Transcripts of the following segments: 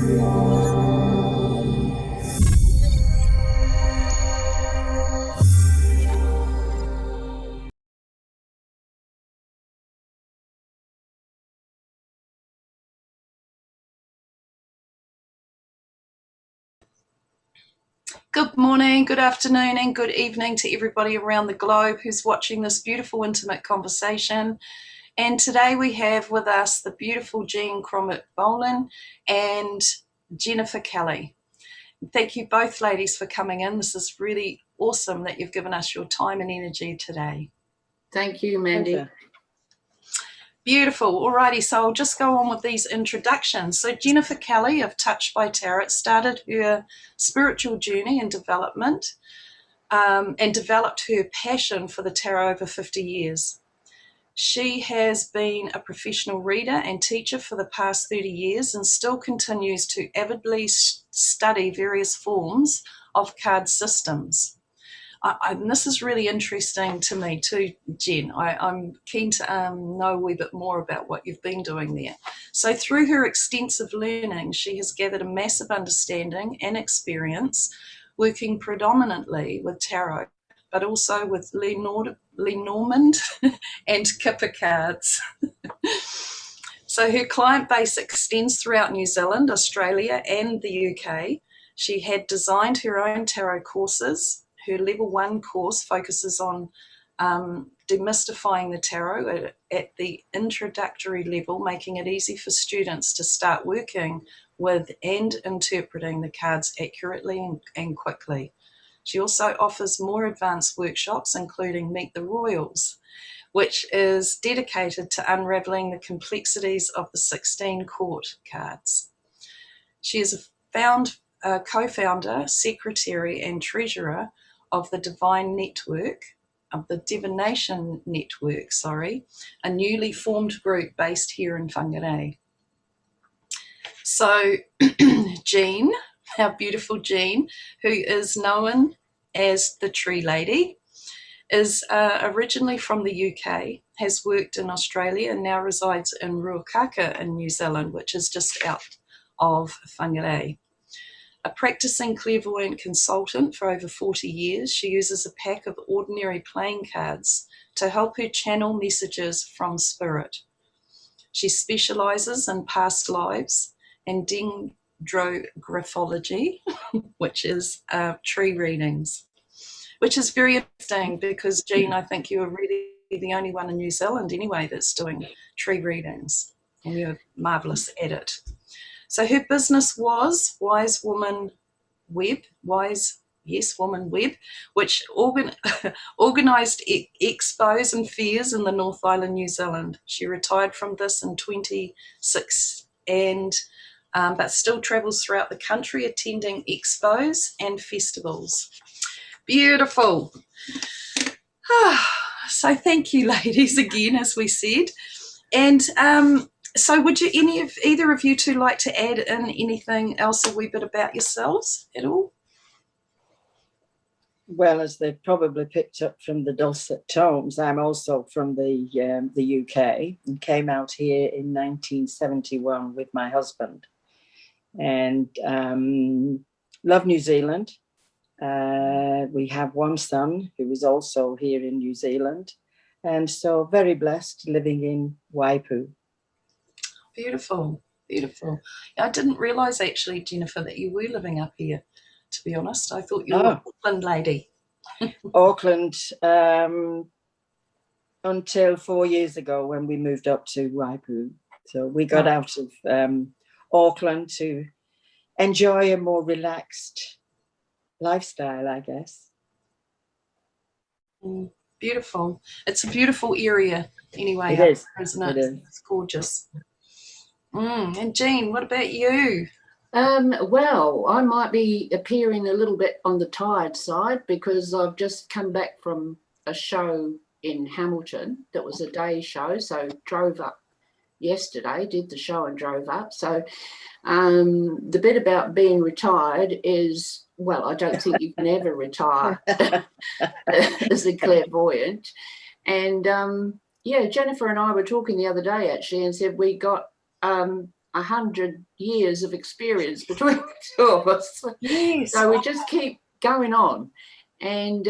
Good morning, good afternoon, and good evening to everybody around the globe who's watching this beautiful, intimate conversation. And today we have with us the beautiful Jean Crombet Beolens and Jennifer Kelly. Thank you both ladies for coming in. This is really awesome that you've given us your time and energy today. Thank you, Mandy. Pleasure. Beautiful. Alrighty, so I'll just go on with these introductions. So Jennifer Kelly of Touched by Tarot started her spiritual journey and development and developed her passion for the tarot over 50 years. She has been a professional reader and teacher for the past 30 years and still continues to avidly study various forms of card systems. And this is really interesting to me too, Jen. I'm keen to know a wee bit more about what you've been doing there. So through her extensive learning, she has gathered a massive understanding and experience working predominantly with tarot, but also with Lenormand and Kipper Cards. So her client base extends throughout New Zealand, Australia, and the UK. She had designed her own tarot courses. Her level 1 course focuses on demystifying the tarot at the introductory level, making it easy for students to start working with and interpreting the cards accurately and quickly. She also offers more advanced workshops, including Meet the Royals, which is dedicated to unraveling the complexities of the 16 court cards. She is a co-founder, secretary, and treasurer of the Divination Network, a newly formed group based here in Whangarei. So Jean, our beautiful Jean, who is known as the Tree Lady, is originally from the UK, has worked in Australia and now resides in Ruakaka in New Zealand, which is just out of Whangarei. A practicing clairvoyant consultant for over 40 years, she uses a pack of ordinary playing cards to help her channel messages from spirit. She specialises in past lives and dendrographology, which is tree readings, which is very interesting because, Jean, I think you are really the only one in New Zealand anyway that's doing tree readings, and you're marvellous at it. So her business was Wise Woman Web, which organised expos and fairs in the North Island, New Zealand. She retired from this in 2006 but still travels throughout the country attending expos and festivals. Beautiful. So thank you, ladies, again, as we said. And so would you, either of you two, like to add in anything else a wee bit about yourselves at all? Well, as they've probably picked up from the dulcet tones, I'm also from the UK and came out here in 1971 with my husband, and love New Zealand. We have one son who is also here in New Zealand, and so very blessed living in Waipu. Beautiful, beautiful. I didn't realise actually, Jennifer, that you were living up here, to be honest. I thought you were an Auckland lady. Auckland until 4 years ago when we moved up to Waipu. So we got out of Auckland to enjoy a more relaxed lifestyle, I guess. Beautiful. It's a beautiful area anyway. It is, isn't it? It is. It's gorgeous. And Jean, what about you? Well, I might be appearing a little bit on the tired side because I've just come back from a show in Hamilton that was a day show, so drove up yesterday, did the show and drove up. So the bit about being retired is, well, I don't think you can ever retire as a clairvoyant. And yeah, Jennifer and I were talking the other day actually and said we got 100 years of experience between the two of us. Yes. So we just keep going on. And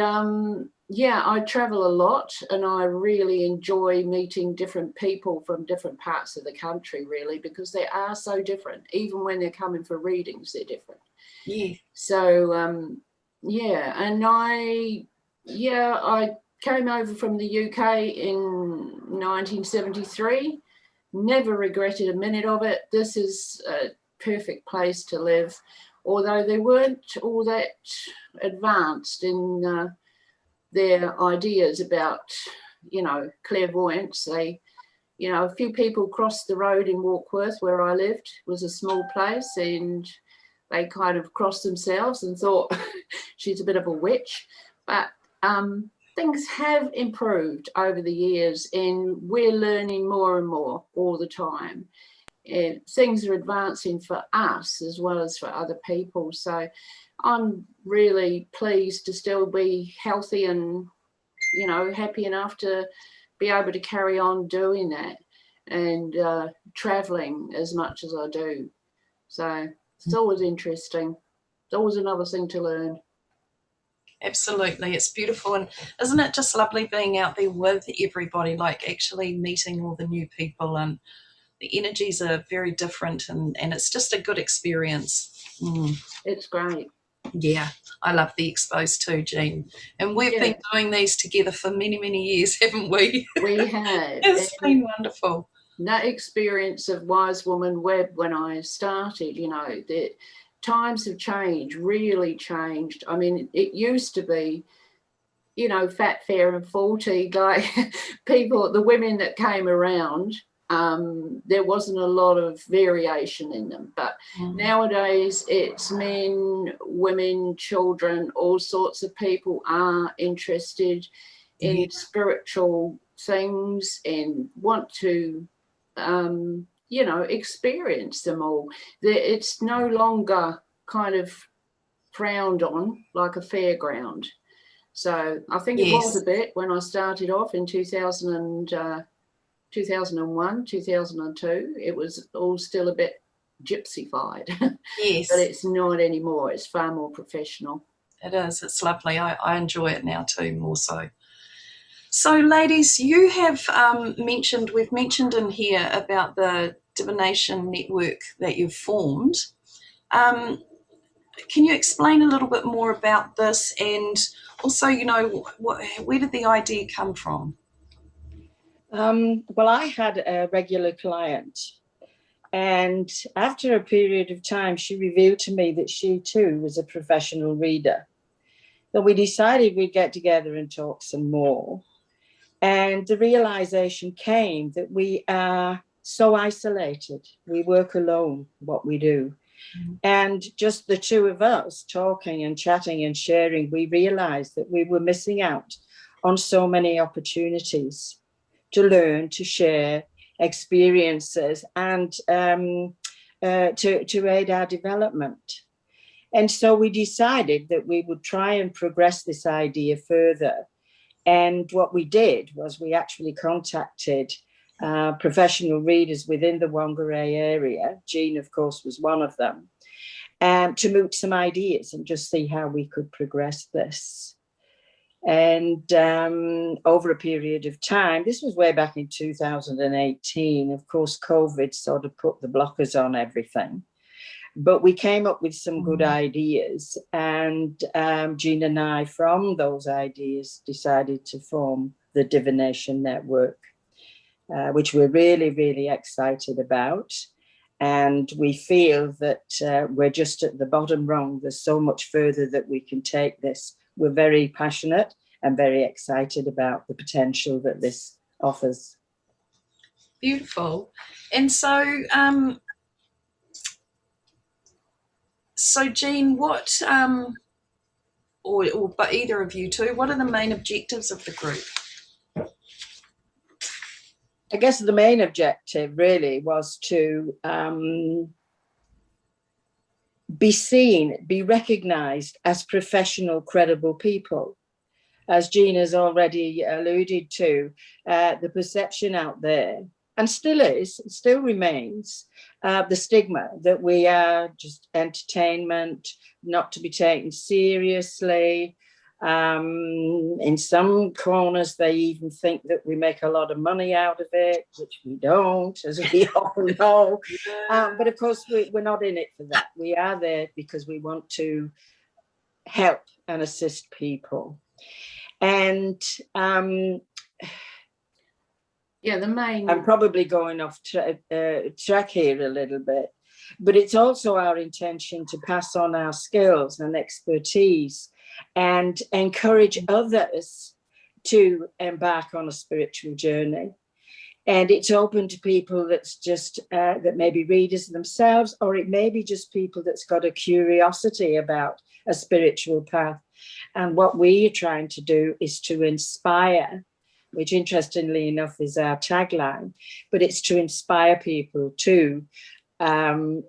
yeah, I travel a lot, and I really enjoy meeting different people from different parts of the country, really, because they are so different. Even when they're coming for readings, they're different. Yeah. So yeah, and I came over from the UK in 1973. Never regretted a minute of it. This is a perfect place to live, although they weren't all that advanced in their ideas about, you know, clairvoyance. They, you know, a few people crossed the road in Warkworth, where I lived. It was a small place, and they kind of crossed themselves and thought she's a bit of a witch. But things have improved over the years, and we're learning more and more all the time. And things are advancing for us as well as for other people. So I'm really pleased to still be healthy and, you know, happy enough to be able to carry on doing that and traveling as much as I do. So it's always interesting. It's always another thing to learn. Absolutely, it's beautiful. And isn't it just lovely being out there with everybody, like actually meeting all the new people, and the energies are very different, and it's just a good experience. It's great. Yeah, I love the Expos too, Jean. And we've been doing these together for many, many years, haven't we? We have. It's been wonderful. That experience of Wise Woman Web when I started, you know, the times have changed, really changed. I mean, it used to be, you know, fat, fair and faulty, like people, the women that came around, there wasn't a lot of variation in them. But nowadays it's men, women, children, all sorts of people are interested in spiritual things and want to, you know, experience them all. It's no longer kind of frowned on like a fairground. So I think it was a bit when I started off in 2001, 2002. It was all still a bit gypsified. Yes. But it's not anymore. It's far more professional. It is. It's lovely. I enjoy it now too, more so. So, ladies, you have we've mentioned in here about the Divination Network that you've formed. Can you explain a little bit more about this, and also, you know, where did the idea come from? Well, I had a regular client, and after a period of time, she revealed to me that she too was a professional reader. So we decided we'd get together and talk some more. And the realization came that we are so isolated. We work alone, what we do. And just the two of us talking and chatting and sharing, we realized that we were missing out on so many opportunities to learn, to share experiences, and to aid our development. And so we decided that we would try and progress this idea further. And what we did was we actually contacted professional readers within the Whangarei area. Jean, of course, was one of them, to moot some ideas and just see how we could progress this. And over a period of time, this was way back in 2018, of course, COVID sort of put the blockers on everything. But we came up with some good ideas, and Jean and I, from those ideas, decided to form the Divination Network, which we're really, really excited about. And we feel that we're just at the bottom rung. There's so much further that we can take this. We're very passionate and very excited about the potential that this offers. Beautiful. And so, Jean, what, or but either of you two, what are the main objectives of the group? I guess the main objective really was to be seen, be recognised as professional, credible people. As Jean has already alluded to, the perception out there, and still remains, the stigma that we are just entertainment, not to be taken seriously. In some corners, they even think that we make a lot of money out of it, which we don't, as we all know. But of course, we're not in it for that. We are there because we want to help and assist people. And yeah, the main... I'm probably going off track here a little bit, but it's also our intention to pass on our skills and expertise and encourage others to embark on a spiritual journey. And it's open to people that's just, that may be readers themselves, or it may be just people that's got a curiosity about a spiritual path. And what we are trying to do is to inspire, which interestingly enough is our tagline, but it's to inspire people to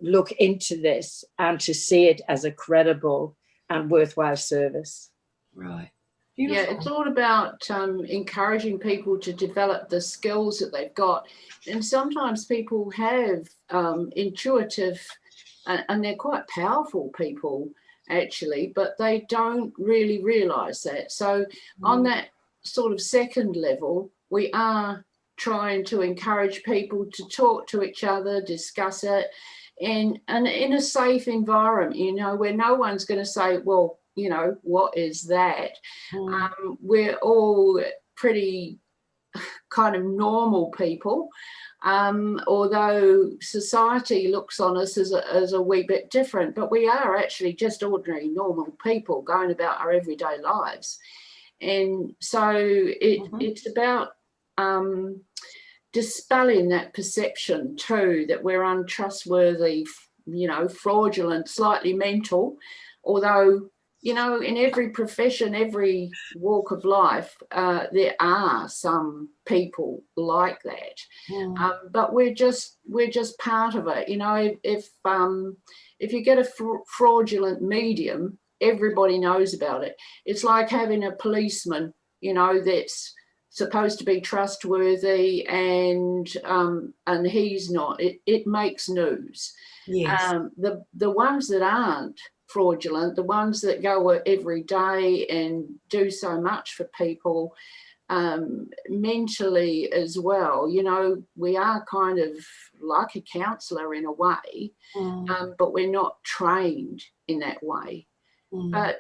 look into this and to see it as a credible and worthwhile service. Right. Beautiful. Yeah, it's all about encouraging people to develop the skills that they've got. And sometimes people have intuitive, and they're quite powerful people, actually, but they don't really realise that. So on that sort of second level, we are trying to encourage people to talk to each other, discuss it, and in a safe environment, you know, where no one's going to say, well, you know, what is that? We're all pretty kind of normal people, although society looks on us as a wee bit different, but we are actually just ordinary normal people going about our everyday lives. And so it's about dispelling that perception too, that we're untrustworthy, you know, fraudulent, slightly mental, although, you know, in every profession, every walk of life, there are some people like that. But we're just part of it. You know, if you get a fraudulent medium, everybody knows about it. It's like having a policeman, you know, that's supposed to be trustworthy and he's not. It makes news. Yes. The ones that aren't fraudulent, the ones that go every day and do so much for people mentally as well, you know, we are kind of like a counsellor in a way, but we're not trained in that way. But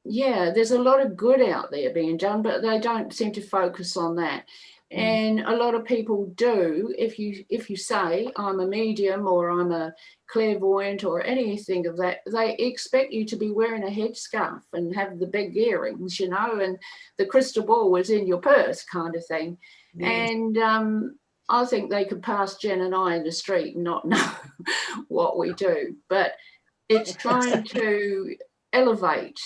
yeah, there's a lot of good out there being done, but they don't seem to focus on that. And a lot of people do. If you say I'm a medium or I'm a clairvoyant or anything of that, they expect you to be wearing a headscarf and have the big earrings, you know, and the crystal ball is in your purse kind of thing. Yes. And I think they could pass Jen and I in the street and not know what we do. But it's trying to elevate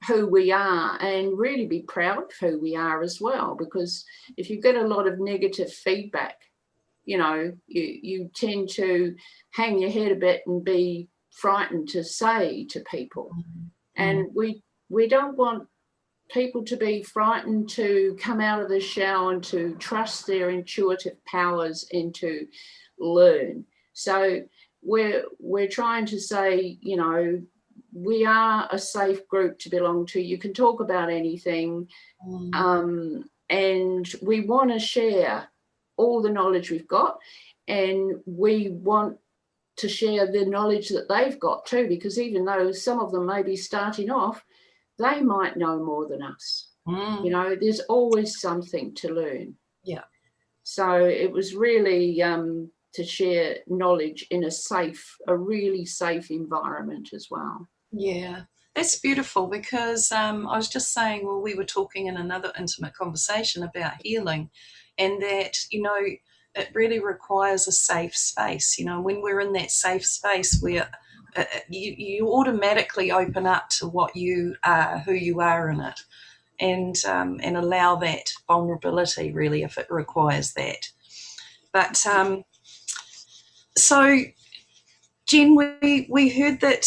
who we are and really be proud of who we are as well, because if you get a lot of negative feedback, you know, you tend to hang your head a bit and be frightened to say to people. And we don't want people to be frightened to come out of the shell and to trust their intuitive powers and to learn. So we're trying to say, you know, we are a safe group to belong to. You can talk about anything, and we want to share all the knowledge we've got, and we want to share the knowledge that they've got too, because even though some of them may be starting off, they might know more than us. You know, there's always something to learn. Yeah. So it was really to share knowledge in a really safe environment as well. Yeah, that's beautiful, because I was just saying, well, we were talking in another intimate conversation about healing, and that, you know, it really requires a safe space. You know, when we're in that safe space where you automatically open up to what you are, who you are in it, and allow that vulnerability, really, if it requires that. But so, Jen, we heard that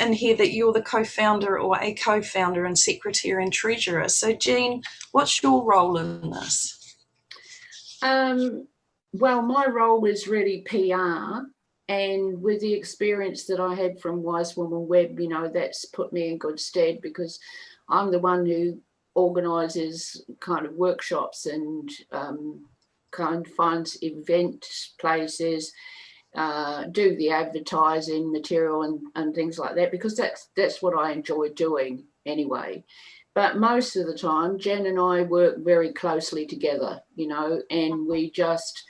in here that you're the co-founder or a co-founder and secretary and treasurer. So, Jen, what's your role in this? Well, my role is really PR, and with the experience that I had from Wise Woman Web, you know, that's put me in good stead, because I'm the one who organises kind of workshops and kind of finds event places, do the advertising material and things like that, because that's what I enjoy doing anyway. But most of the time, Jen and I work very closely together, you know, and we just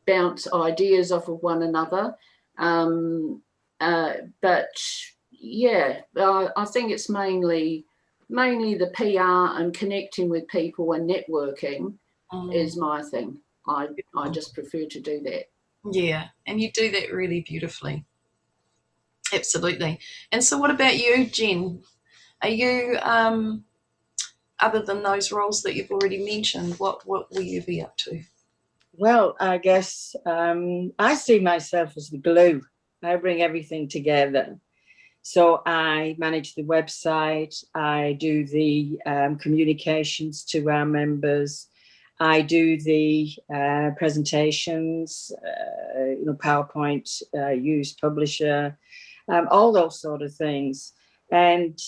bounce ideas off of one another. But yeah, I think it's mainly the PR and connecting with people and networking is my thing. I just prefer to do that. Yeah, and you do that really beautifully. Absolutely. And so what about you, Jen? Are you, other than those roles that you've already mentioned, what will you be up to? Well, I guess I see myself as the glue. I bring everything together. So I manage the website, I do the communications to our members, I do the presentations, you know, PowerPoint, use Publisher, all those sort of things. And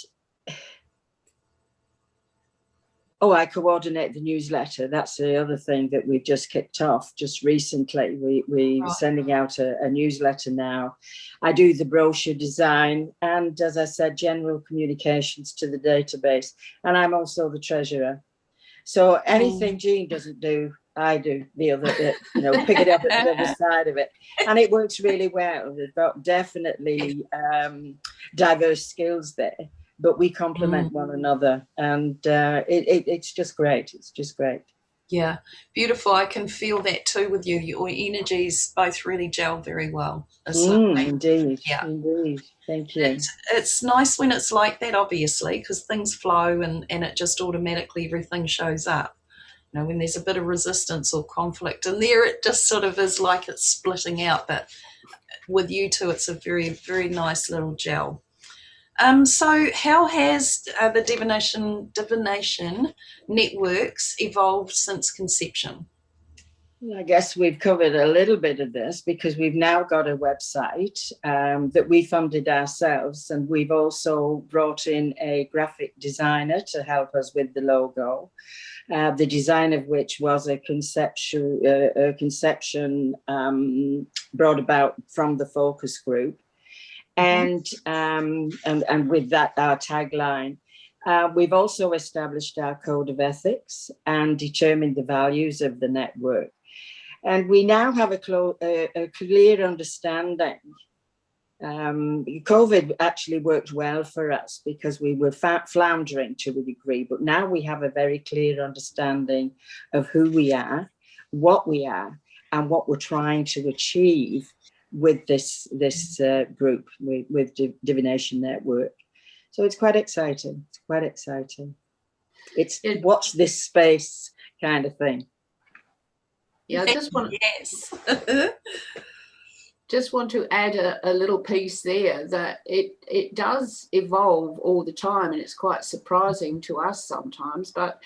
I coordinate the newsletter. That's the other thing that we've just kicked off just recently. We're sending out a newsletter now. I do the brochure design and, as I said, general communications to the database. And I'm also the treasurer. So anything Jean doesn't do, I do the other, you know, pick it up at the other side of it. And it works really well. We've got definitely diverse skills there, but we complement one another, and it's just great. It's just great. Yeah, beautiful. I can feel that too with you. Your energies both really gel very well. Indeed. Yeah. Indeed. Thank you. It's nice when it's like that, obviously, because things flow and it just automatically everything shows up. You know, when there's a bit of resistance or conflict in there, it just sort of is like it's splitting out. But with you two, it's a very, very nice little gel. So how has the Divination Networks evolved since conception? I guess we've covered a little bit of this because we've now got a website that we funded ourselves, and we've also brought in a graphic designer to help us with the logo, the design of which was a conception brought about from the focus group. And with that, our tagline. We've also established our code of ethics and determined the values of the network. And we now have a clear understanding. COVID actually worked well for us because we were floundering to a degree, but now we have a very clear understanding of who we are, what we are, and what we're trying to achieve with this group, with Divination Network. So it's quite exciting. It's quite exciting. It's watch this space kind of thing. Yeah, I just want just want to add a little piece there that it does evolve all the time, and it's quite surprising to us sometimes. But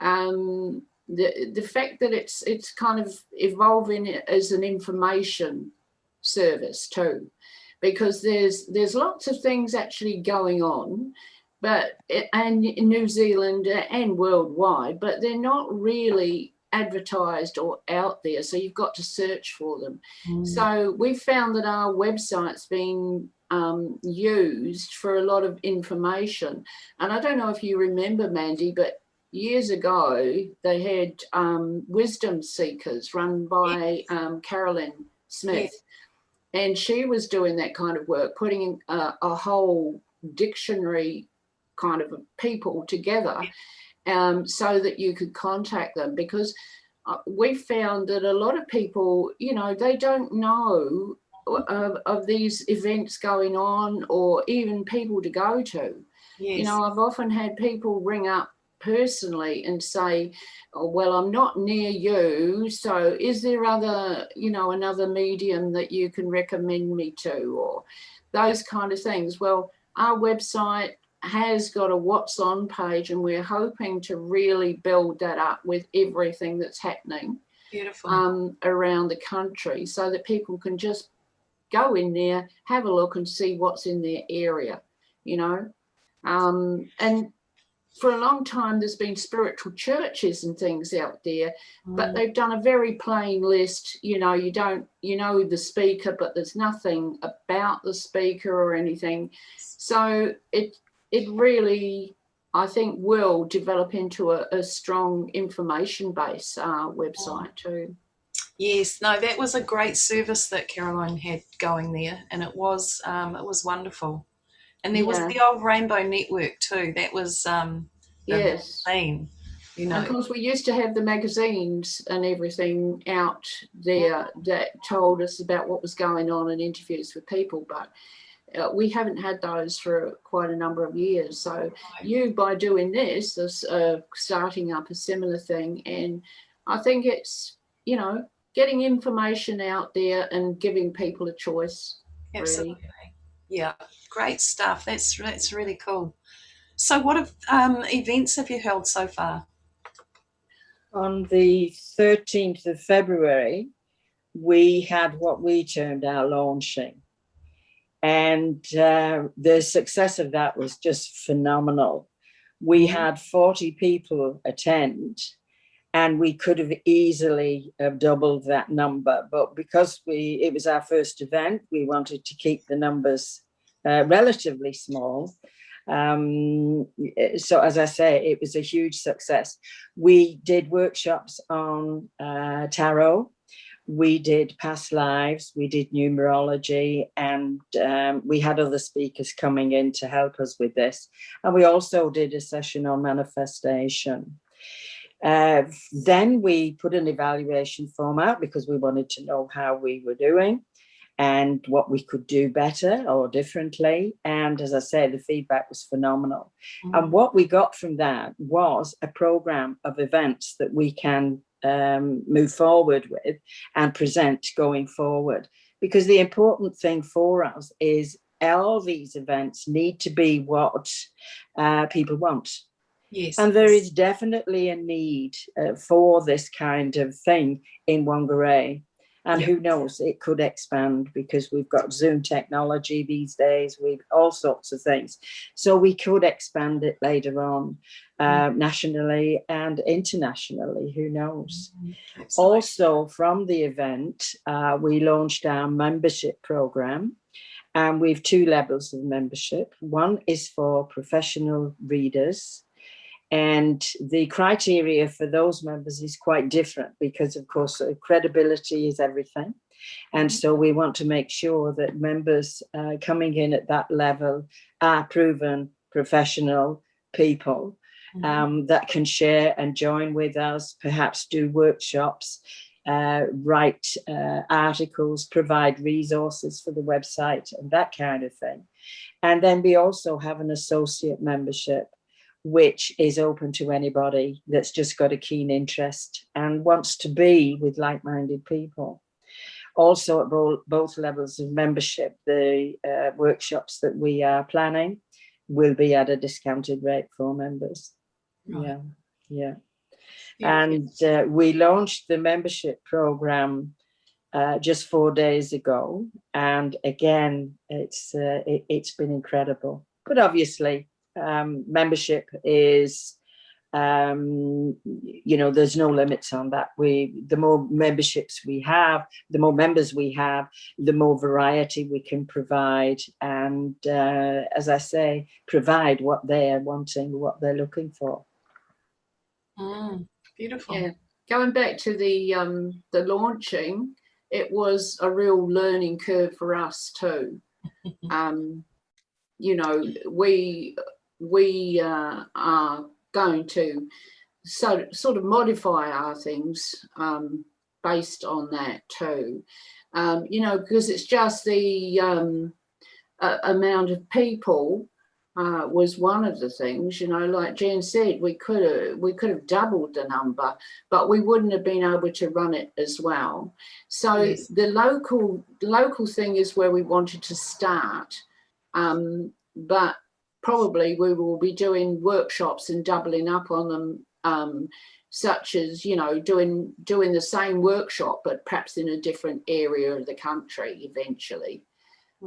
the fact that it's kind of evolving as an information service too, because there's lots of things actually going on, and in New Zealand and worldwide, but they're not really advertised or out there, so you've got to search for them. So we found that our website's been used for a lot of information. And I don't know if you remember, Mandy, but years ago they had wisdom seekers run by Carolyn Smith. And she was doing that kind of work, putting a whole dictionary kind of people together so that you could contact them, because we found that a lot of people, you know, they don't know of these events going on or even people to go to. Yes. You know, I've often had people ring up personally and say, oh, well, I'm not near you, so is there another medium that you can recommend me to, or those kind of things. Well, our website has got a what's on page, and we're hoping to really build that up with everything that's happening. Beautiful. around the country, so that people can just go in there, have a look and see what's in their area, you know. And for a long time there's been spiritual churches and things out there, but they've done a very plain list. You know, you know the speaker, but there's nothing about the speaker or anything. So it really, I think, will develop into a strong information base website too. Yes, no, that was a great service that Caroline had going there, and it was wonderful. And there was the old Rainbow Network too. That was the theme, you know. And of course, we used to have the magazines and everything out there that told us about what was going on and interviews with people, but we haven't had those for quite a number of years. So you, by doing this, is starting up a similar thing. And I think it's, you know, getting information out there and giving people a choice. Absolutely. Really. Yeah, great stuff. That's really cool. So what events have you held so far? On the 13th of February, we had what we termed our launching. And the success of that was just phenomenal. We had 40 people attend, and we could have easily have doubled that number. But because it was our first event, we wanted to keep the numbers relatively small. So as I say, it was a huge success. We did workshops on tarot. We did past lives, we did numerology, and we had other speakers coming in to help us with this. And we also did a session on manifestation. Then we put an evaluation form out because we wanted to know how we were doing and what we could do better or differently. And as I said, the feedback was phenomenal. And what we got from that was a program of events that we can move forward with and present going forward, because the important thing for us is all these events need to be what people want. Yes. And there is definitely a need for this kind of thing in Whangarei. And who knows, it could expand because we've got Zoom technology these days, we've all sorts of things. So we could expand it later on nationally and internationally, who knows. Also, from the event, we launched our membership program, and we've 2 levels of membership. One is for professional readers, and the criteria for those members is quite different because, of course, credibility is everything. And so we want to make sure that members coming in at that level are proven professional people that can share and join with us, perhaps do workshops, write articles, provide resources for the website and that kind of thing. And then we also have an associate membership, which is open to anybody that's just got a keen interest and wants to be with like-minded people. Also, at both levels of membership, the workshops that we are planning will be at a discounted rate for members. Right. Yeah. And we launched the membership program just 4 days ago, and again, it's been incredible. But obviously, membership is, you know, there's no limits on that. The more memberships we have, the more members we have, the more variety we can provide, and as I say, provide what they're wanting, what they're looking for. Beautiful. Yeah, going back to the launching, it was a real learning curve for us too. You know, we are going to sort of modify our things based on that too. You know, because it's just the amount of people was one of the things. You know, like Jen said, we could have doubled the number, but we wouldn't have been able to run it as well. So yes. The local thing is where we wanted to start, but probably we will be doing workshops and doubling up on them such as, you know, doing the same workshop, but perhaps in a different area of the country eventually.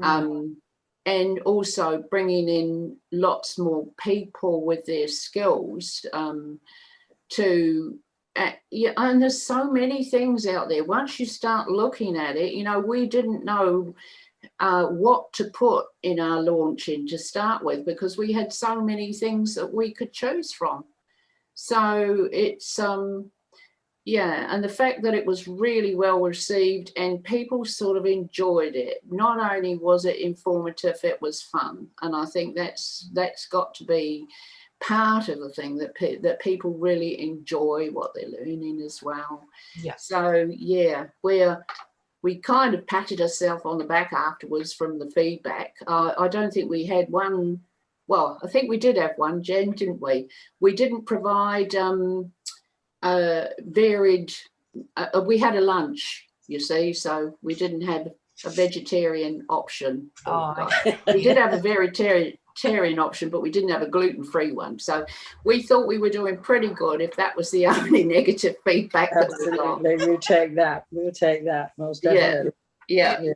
And also bringing in lots more people with their skills yeah, and there's so many things out there. Once you start looking at it, you know, we didn't know what to put in our launching to start with, because we had so many things that we could choose from. So it's yeah, and the fact that it was really well received and people sort of enjoyed it. Not only was it informative, it was fun, and I think that's got to be part of the thing, that people really enjoy what they're learning as well. Yeah. So yeah, we kind of patted ourselves on the back afterwards from the feedback. I don't think we had one. Well, I think we did have one, Jen, didn't we? We didn't provide varied. We had a lunch, you see, so we didn't have a vegetarian option. We did have a vegetarian option, but we didn't have a gluten-free one. So we thought we were doing pretty good if that was the only negative feedback. Absolutely, we'll take that. We'll take that, most definitely. Yeah.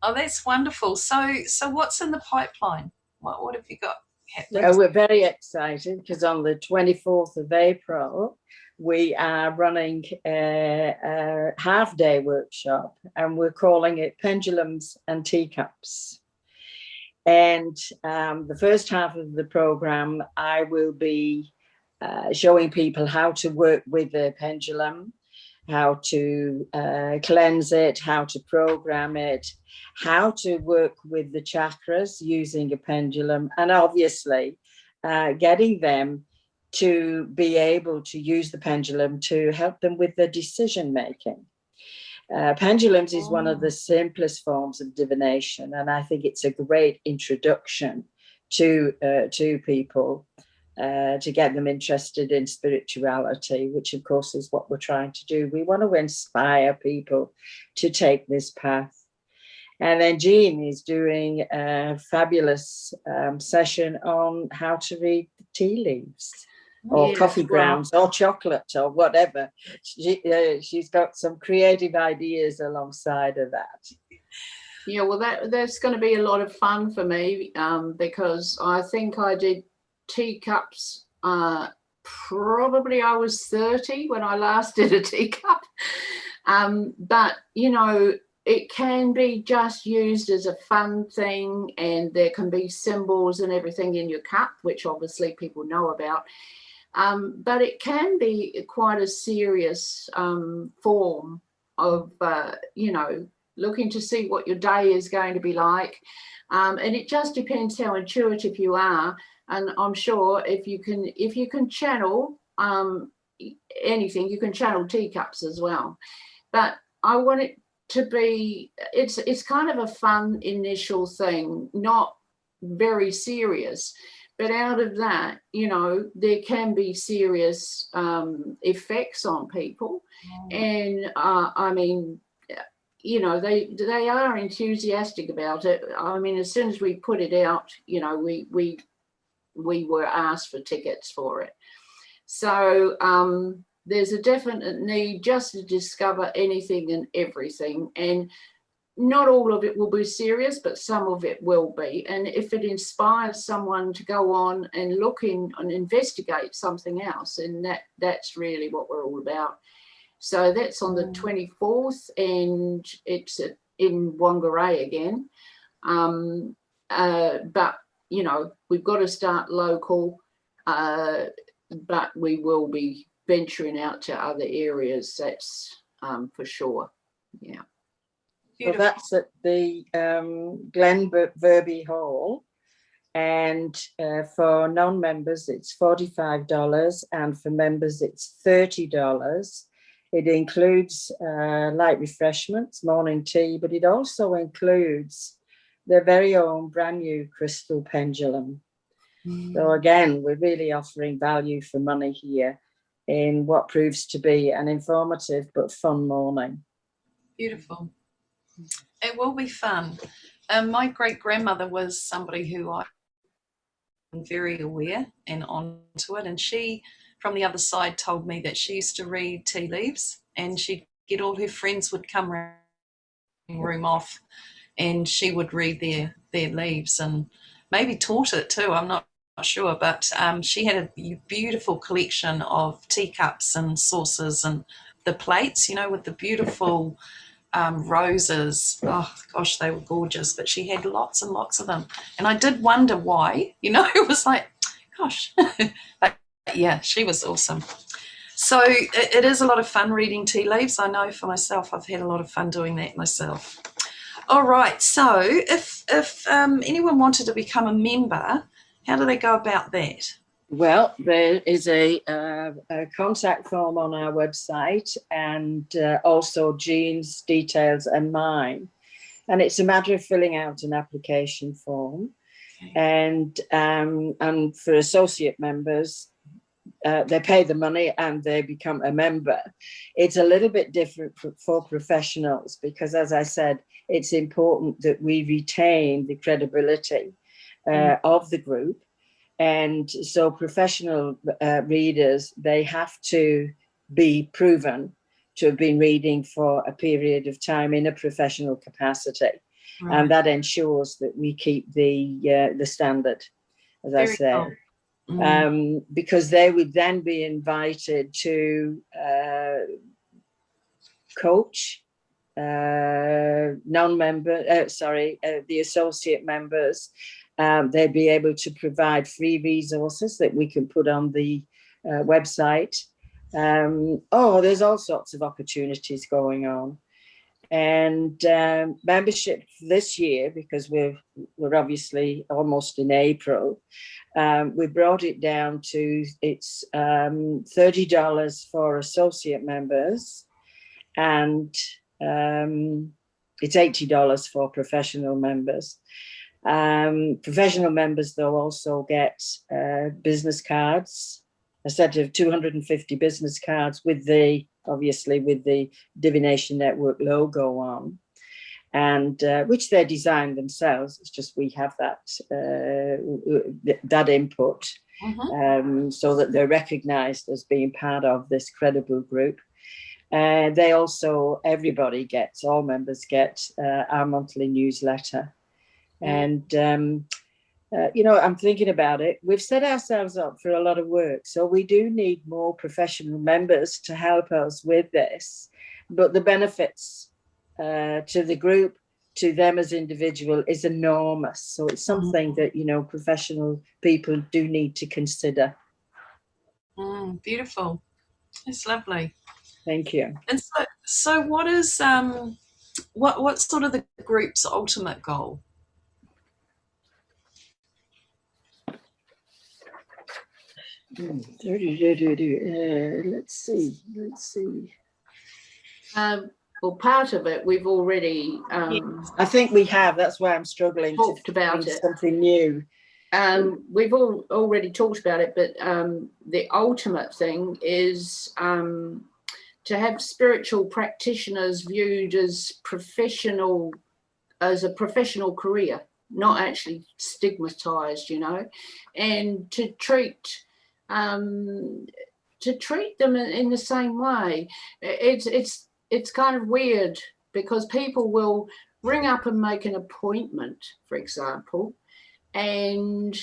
Oh, that's wonderful. So what's in the pipeline? What have you got happening? We're very excited because on the 24th of April, we are running a half-day workshop, and we're calling it Pendulums and Teacups. And the first half of the program, I will be showing people how to work with the pendulum, how to cleanse it, how to program it, how to work with the chakras using a pendulum, and obviously getting them to be able to use the pendulum to help them with their decision making. Pendulums is one of the simplest forms of divination, and I think it's a great introduction to people to get them interested in spirituality, which of course is what we're trying to do. We want to inspire people to take this path. And then Jean is doing a fabulous session on how to read the tea leaves, or coffee grounds, or chocolate, or whatever. She's got some creative ideas alongside of that. Yeah, well, that's going to be a lot of fun for me, because I think I did teacups. Probably I was 30 when I last did a teacup. But you know, it can be just used as a fun thing, and there can be symbols and everything in your cup, which obviously people know about. But it can be quite a serious form of, you know, looking to see what your day is going to be like. And it just depends how intuitive you are. And I'm sure if you can channel anything, you can channel teacups as well. But I want it to be, it's kind of a fun initial thing, not very serious. But out of that, you know, there can be serious effects on people. And I mean, you know, they are enthusiastic about it. I mean, as soon as we put it out, you know, we were asked for tickets for it. So there's a definite need just to discover anything and everything. And not all of it will be serious, but some of it will be. And if it inspires someone to go on and look in and investigate something else, and that's really what we're all about. So that's on the 24th, and it's in Whangarei again. But, you know, we've got to start local, but we will be venturing out to other areas, that's for sure. Yeah. So that's at the Glen Verby Hall, and for non-members it's $45, and for members it's $30. It includes light refreshments, morning tea, but it also includes their very own brand new crystal pendulum. So again, we're really offering value for money here in what proves to be an informative but fun morning. Beautiful. It will be fun. My great-grandmother was somebody who I'm very aware and onto it, and she from the other side told me that she used to read tea leaves, and she'd get all her friends would come room off, and she would read their leaves, and maybe taught it too. I'm not sure, but she had a beautiful collection of teacups and saucers and the plates, you know, with the beautiful roses. Oh gosh, they were gorgeous, but she had lots and lots of them, and I did wonder why, you know. It was like, gosh. But yeah, she was awesome. So it is a lot of fun reading tea leaves. I know for myself, I've had a lot of fun doing that myself. All right, so if anyone wanted to become a member, how do they go about that? Well, there is a contact form on our website, and also Jean's details and mine. And it's a matter of filling out an application form. Okay. And for associate members, they pay the money and they become a member. It's a little bit different for professionals because, as I said, it's important that we retain the credibility of the group. And so professional readers, they have to be proven to have been reading for a period of time in a professional capacity. Right. And that ensures that we keep the standard, as I say. Cool. Because they would then be invited to coach the associate members. They'd be able to provide free resources that we can put on the website. There's all sorts of opportunities going on. And membership this year, because we're obviously almost in April, we brought it down to it's $30 for associate members, and it's $80 for professional members. Professional members, though, also get business cards, a set of 250 business cards with the Divination Network logo on, and which they designed themselves. It's just we have that input, so that they're recognised as being part of this credible group. They also, all members get our monthly newsletter. And, I'm thinking about it. We've set ourselves up for a lot of work. So we do need more professional members to help us with this. But the benefits to the group, to them as individual, is enormous. So it's something that, professional people do need to consider. Beautiful. It's lovely. Thank you. And so what is what's sort of the group's ultimate goal? Let's see. Well, part of it we've already. I think we have. That's why I'm struggling talked about it. Something new. We've already talked about it, but the ultimate thing is to have spiritual practitioners viewed as a professional career, not actually stigmatized, and to treat them in the same way. It's kind of weird because people will ring up and make an appointment, for example, and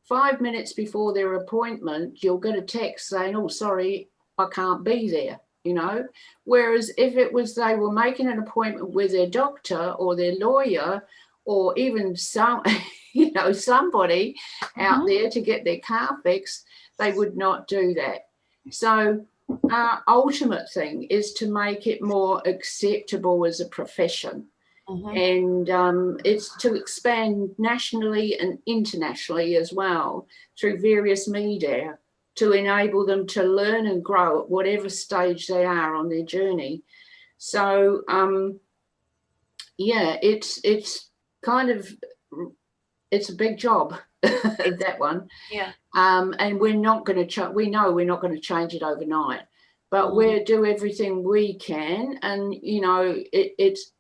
5 minutes before their appointment, you'll get a text saying, "Oh, sorry, I can't be there," Whereas if it was they were making an appointment with their doctor or their lawyer, or even somebody out there to get their car fixed, they would not do that. So our ultimate thing is to make it more acceptable as a profession. And it's to expand nationally and internationally as well through various media to enable them to learn and grow at whatever stage they are on their journey. So, it's kind of, it's a big job, that one. Yeah. And we're not going to, we know we're not going to change it overnight, but we'll do everything we can. And, it's,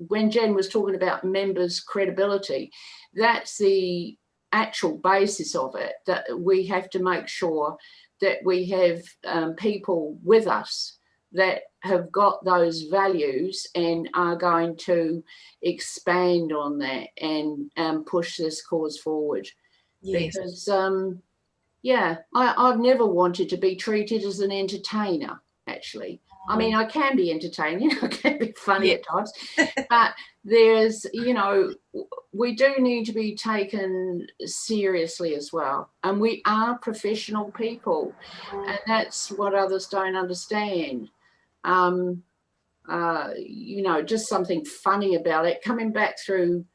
when Jen was talking about members' credibility, that's the actual basis of it, that we have to make sure that we have people with us that have got those values and are going to expand on that and push this cause forward. Yes. Because, I've never wanted to be treated as an entertainer, actually. I mean, I can be entertaining, I can be funny at times, but there's, we do need to be taken seriously as well. And we are professional people, and that's what others don't understand. Just something funny about it. Coming back through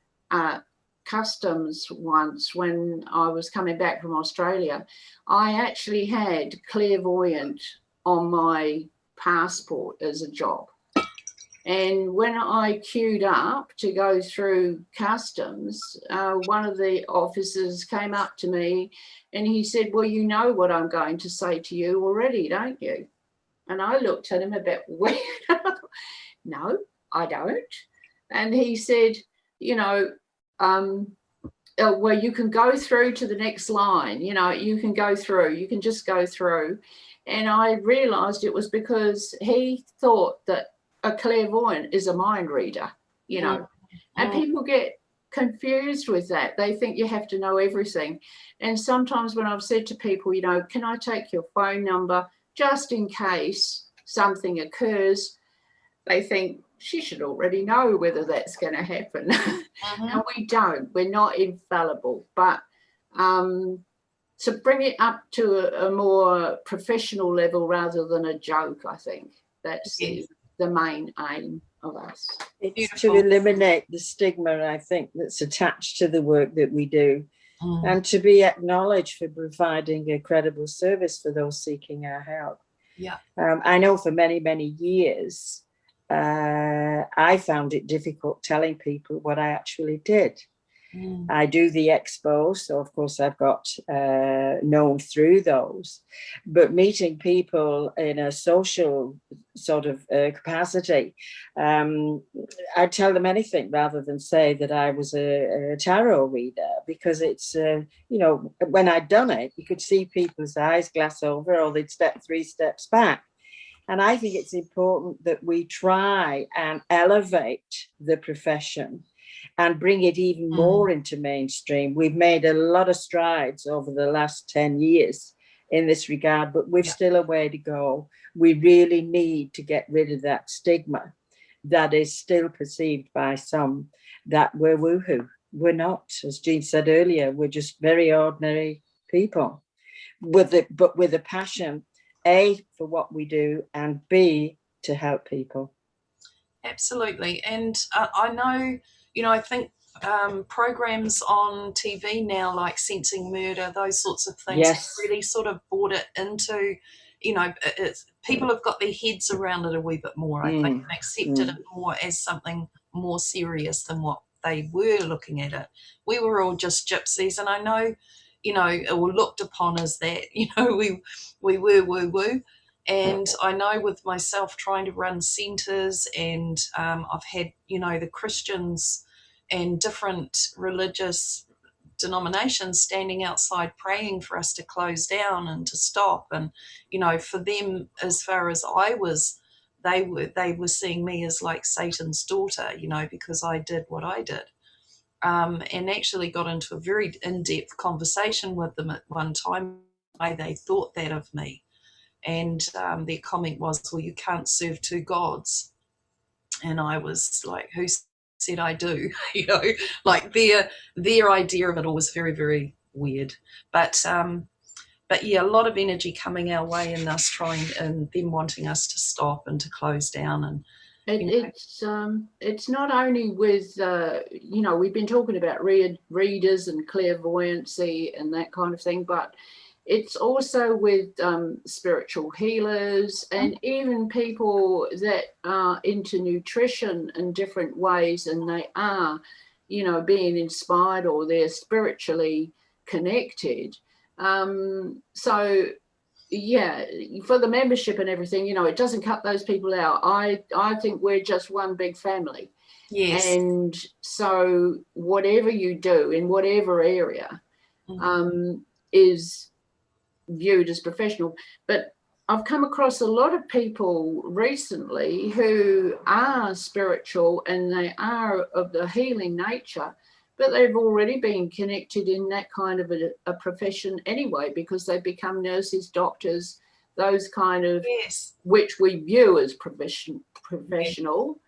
customs once when I was coming back from Australia, I actually had clairvoyant on my passport as a job. And when I queued up to go through customs, one of the officers came up to me and he said, well, you know what I'm going to say to you already, don't you? And I looked at him a bit weird. No, I don't. And he said, well, you can go through to the next line. You can go through. You can just go through. And I realised it was because he thought that a clairvoyant is a mind reader, and people get confused with that. They think you have to know everything. And sometimes when I've said to people, can I take your phone number just in case something occurs, they think she should already know whether that's going to happen. And we don't. We're not infallible. But to bring it up to a more professional level rather than a joke, I think that's the main aim of us. It's to eliminate the stigma, I think, that's attached to the work that we do, and to be acknowledged for providing a credible service for those seeking our help. Yeah. I know for many, many years, I found it difficult telling people what I actually did. I do the Expos, so of course I've got known through those, but meeting people in a social sort of capacity, I'd tell them anything rather than say that I was a tarot reader, because it's, when I'd done it, you could see people's eyes glass over, or they'd step 3 steps back. And I think it's important that we try and elevate the profession and bring it even more into mainstream. We've made a lot of strides over the last 10 years in this regard, but we've still a way to go. We really need to get rid of that stigma that is still perceived by some that we're woohoo. We're not. As Jean said earlier, we're just very ordinary people with a passion, A, for what we do, and B, to help people. Absolutely. And I know, I think programs on TV now, like Sensing Murder, those sorts of things, have really sort of brought it into, people have got their heads around it a wee bit more, I think, and accepted it more as something more serious than what they were looking at it. We were all just gypsies, and I know, or looked upon as that, we were woo-woo. And I know with myself trying to run centres, and I've had, the Christians and different religious denominations standing outside praying for us to close down and to stop. And, for them, as far as I was, they were seeing me as like Satan's daughter, because I did what I did. And actually got into a very in-depth conversation with them at one time, why they thought that of me. And their comment was, well, you can't serve 2 gods. And I was like, who said I do? Like their idea of it all was very, very weird. But yeah, a lot of energy coming our way, and us trying, and them wanting us to stop and to close down. And it's not only with we've been talking about readers and clairvoyancy and that kind of thing, but it's also with spiritual healers and even people that are into nutrition in different ways, and they are, being inspired, or they're spiritually connected. So, yeah, for the membership and everything, it doesn't cut those people out. I think we're just one big family. Yes. And so whatever you do in whatever area is viewed as professional. But I've come across a lot of people recently who are spiritual and they are of the healing nature, but they've already been connected in that kind of a profession anyway, because they become nurses, doctors, those kind of, Yes. which we view as professional.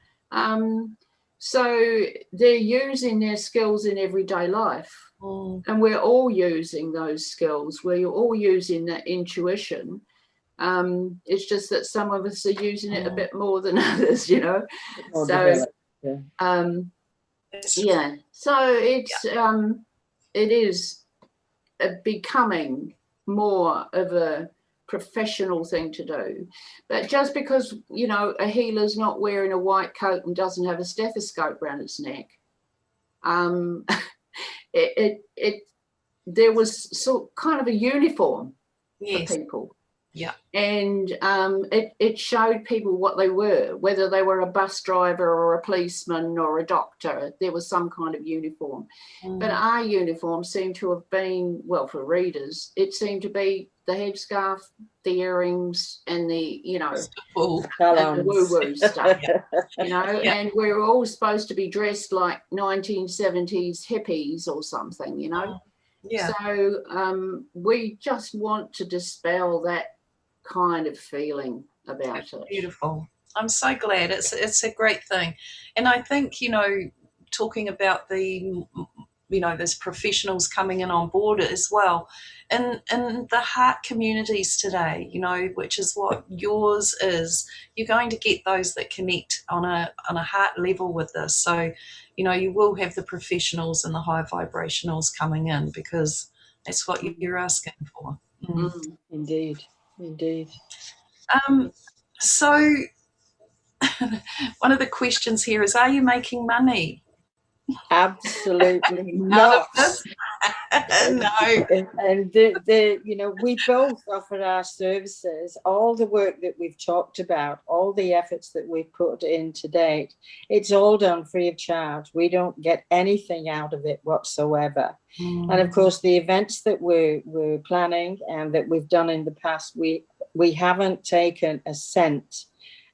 So they're using their skills in everyday life. And we're all using those skills. We're all using that intuition. It's just that some of us are using it a bit more than others, you know. So, yeah. So it's it is becoming more of a professional thing to do. But just because, you know, a healer's not wearing a white coat and doesn't have a stethoscope around its neck, there was sort kind of a uniform for people. Yeah. And it showed people what they were, whether they were a bus driver or a policeman or a doctor. There was some kind of uniform. But our uniform seemed to have been, well, for readers, it seemed to be the headscarf, the earrings, and the, you know, and the woo-woo stuff, you know, and we're all supposed to be dressed like 1970s hippies or something, you know. So we just want to dispel that kind of feeling about it. Beautiful. I'm so glad. It's a great thing. And I think, you know, talking about the, you know, there's professionals coming in on board as well. And the heart communities today, you know, which is what yours is, you're going to get those that connect on a heart level with this. So, you know, you will have the professionals and the high vibrationals coming in, because that's what you're asking for. Indeed. So one of the questions here is, are you making money? Absolutely not. No. And you know, we both offer our services. All the work that we've talked about, all the efforts that we've put in to date, it's all done free of charge. We don't get anything out of it whatsoever. And of course, the events that we're planning and that we've done in the past, we haven't taken a cent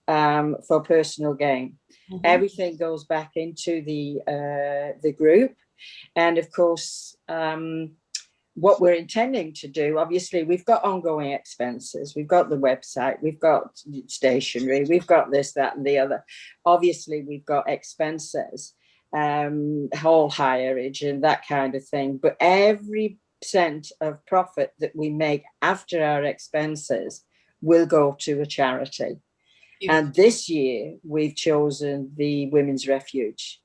for personal gain. Everything goes back into the group. And of course, what we're intending to do, obviously, we've got ongoing expenses. We've got the website, we've got stationery, we've got this, that, and the other. Obviously, we've got expenses, whole hireage and that kind of thing. But every cent of profit that we make after our expenses will go to a charity. And this year, we've chosen the Women's Refuge.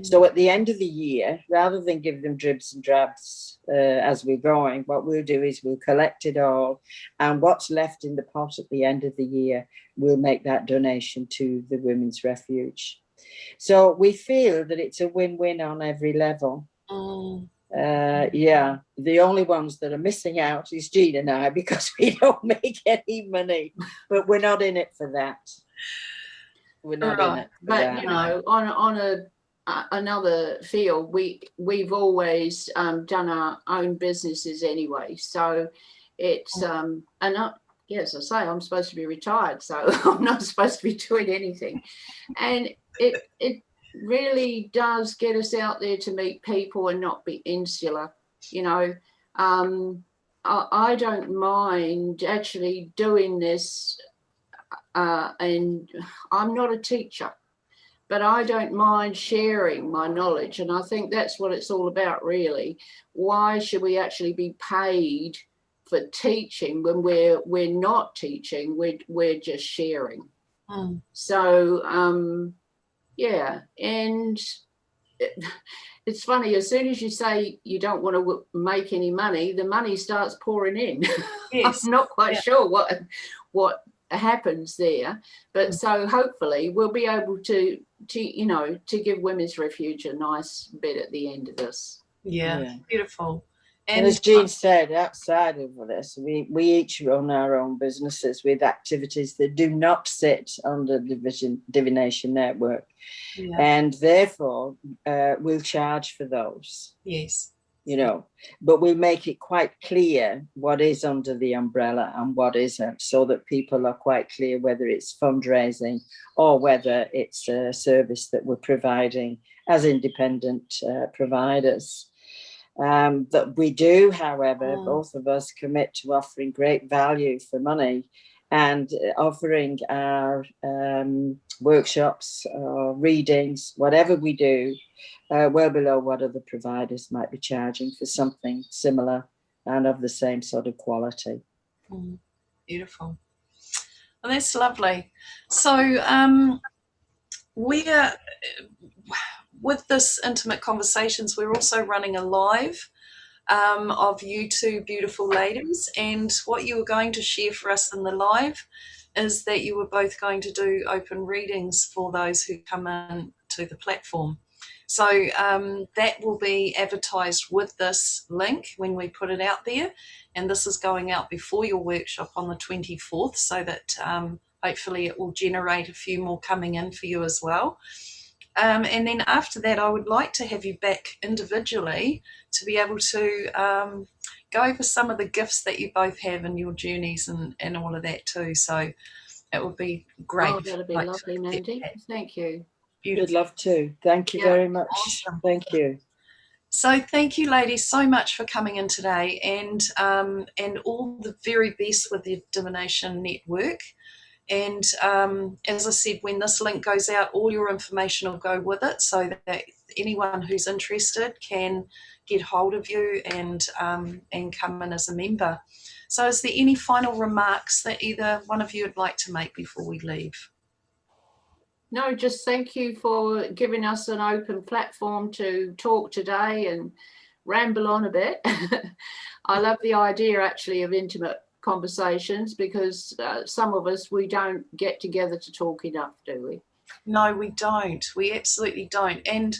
So at the end of the year, rather than give them dribs and drabs as we're going, what we'll do is we'll collect it all. And what's left in the pot at the end of the year, we'll make that donation to the Women's Refuge. So we feel that it's a win-win on every level. The only ones that are missing out is Jean and I, because we don't make any money, but we're not in it for that. We're not in it for that. You know, on another field, we've always done our own businesses anyway. So it's yes, I say I'm supposed to be retired, so I'm not supposed to be doing anything, and it really does get us out there to meet people and not be insular, you know. I don't mind actually doing this, and I'm not a teacher, but I don't mind sharing my knowledge, and I think that's what it's all about, really. Why should we actually be paid for teaching when we're not teaching? We're just sharing. So yeah, and it's funny, as soon as you say you don't want to make any money, the money starts pouring in. I'm not quite sure what happens there, but so hopefully we'll be able to you know, to give Women's Refuge a nice bit at the end of this. Beautiful. And as Jean said, outside of this, we each run our own businesses with activities that do not sit under Divination Network, and therefore we'll charge for those. Yes. you know, but we'll make it quite clear what is under the umbrella and what isn't, so that people are quite clear whether it's fundraising or whether it's a service that we're providing as independent providers. That we do, however, both of us commit to offering great value for money and offering our workshops or readings, whatever we do, well below what other providers might be charging for something similar and of the same sort of quality. Beautiful. Well, that's lovely. So we're, with this Intimate Conversations, we're also running a live of you two beautiful ladies, and what you were going to share for us in the live is that you were both going to do open readings for those who come in to the platform. So that will be advertised with this link when we put it out there, and this is going out before your workshop on the 24th, so that hopefully it will generate a few more coming in for you as well. And then after that, I would like to have you back individually to be able to go over some of the gifts that you both have in your journeys and all of that too. So it would be great. Oh, that'd be lovely, Mandy. Thank you. Beautiful. We'd love to. Thank you very much. Awesome. Thank you. So thank you, ladies, so much for coming in today, and all the very best with the Divination Network. And as I said, when this link goes out, all your information will go with it, so that anyone who's interested can get hold of you and come in as a member. So is there any final remarks that either one of you would like to make before we leave? No, just thank you for giving us an open platform to talk today and ramble on a bit. I love the idea actually of intimate conversations, because some of us, we don't get together to talk enough, do we? No, we don't. We absolutely don't. And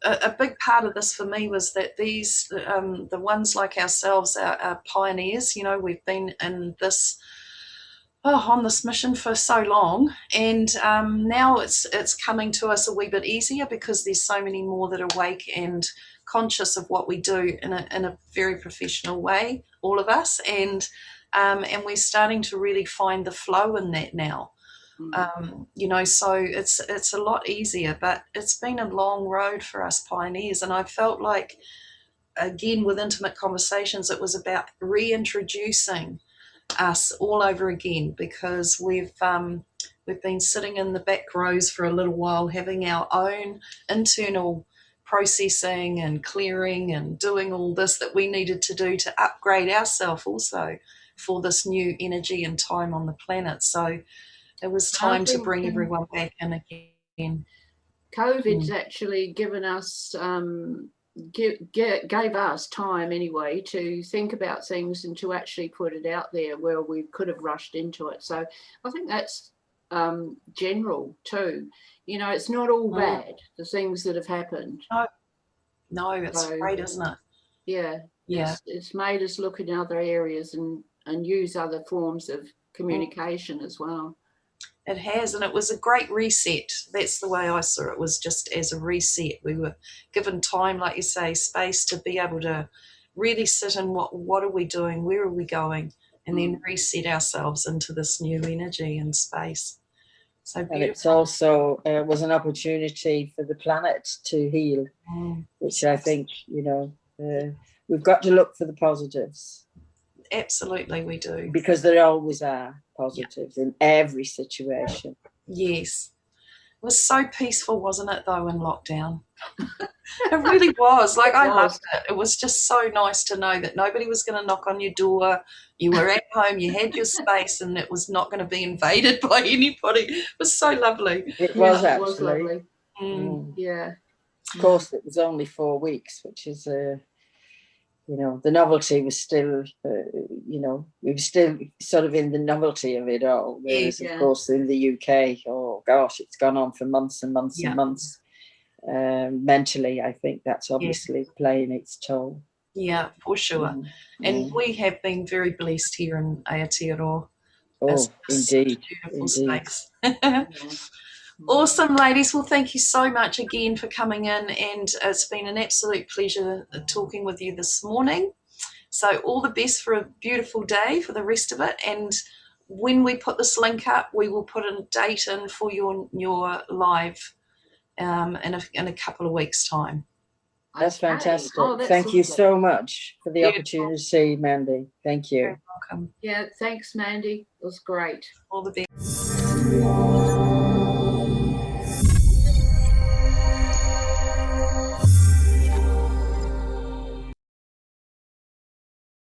a big part of this for me was that these, the ones like ourselves, are pioneers. You know, we've been in this, on this mission for so long, and now it's coming to us a wee bit easier, because there's so many more that are awake and conscious of what we do in a very professional way, all of us, and we're starting to really find the flow in that now. You know, so it's a lot easier, but it's been a long road for us pioneers, and I felt like, again, with Intimate Conversations, it was about reintroducing us all over again, because we've been sitting in the back rows for a little while, having our own internal processing and clearing and doing all this that we needed to do to upgrade ourselves also for this new energy and time on the planet. So it was time to bring everyone back in again. COVID's actually given us gave us time anyway to think about things and to actually put it out there, where we could have rushed into it. So I think that's general too. You know, it's not all bad, the things that have happened. No, it's great, isn't it? Yeah. It's made us look in other areas and use other forms of communication as well. It has, and it was a great reset. That's the way I saw it. It was just as a reset. We were given time, like you say, space to be able to really sit in what are we doing, where are we going, and then reset ourselves into this new energy and space. So beautiful. And it's also was an opportunity for the planet to heal, which I think, you know, we've got to look for the positives. Absolutely, we do. Because there always are positives in every situation. Yes. It was so peaceful, wasn't it, though, in lockdown? It really was. Like, I loved it. It was just so nice to know that nobody was going to knock on your door. You were at home, you had your space, and it was not going to be invaded by anybody. It was so lovely. It was actually. It was lovely. Yeah. Of course, it was only 4 weeks, which is you know, the novelty was still, you know, we were still sort of in the novelty of it all. Whereas, of course, in the UK, oh gosh, it's gone on for months and months and months. Mentally, I think that's obviously playing its toll. Yeah, for sure. And we have been very blessed here in Aotearoa. Oh, indeed. Beautiful space. Awesome, ladies. Well, thank you so much again for coming in, and it's been an absolute pleasure talking with you this morning. So all the best for a beautiful day for the rest of it, and when we put this link up, we will put a date in for your live in a couple of weeks' time. That's fantastic. Oh, that's Thank you lovely. so much for the Beautiful. opportunity, Mandy. Thank you. You're welcome. Yeah, thanks, Mandy. It was great. All the best.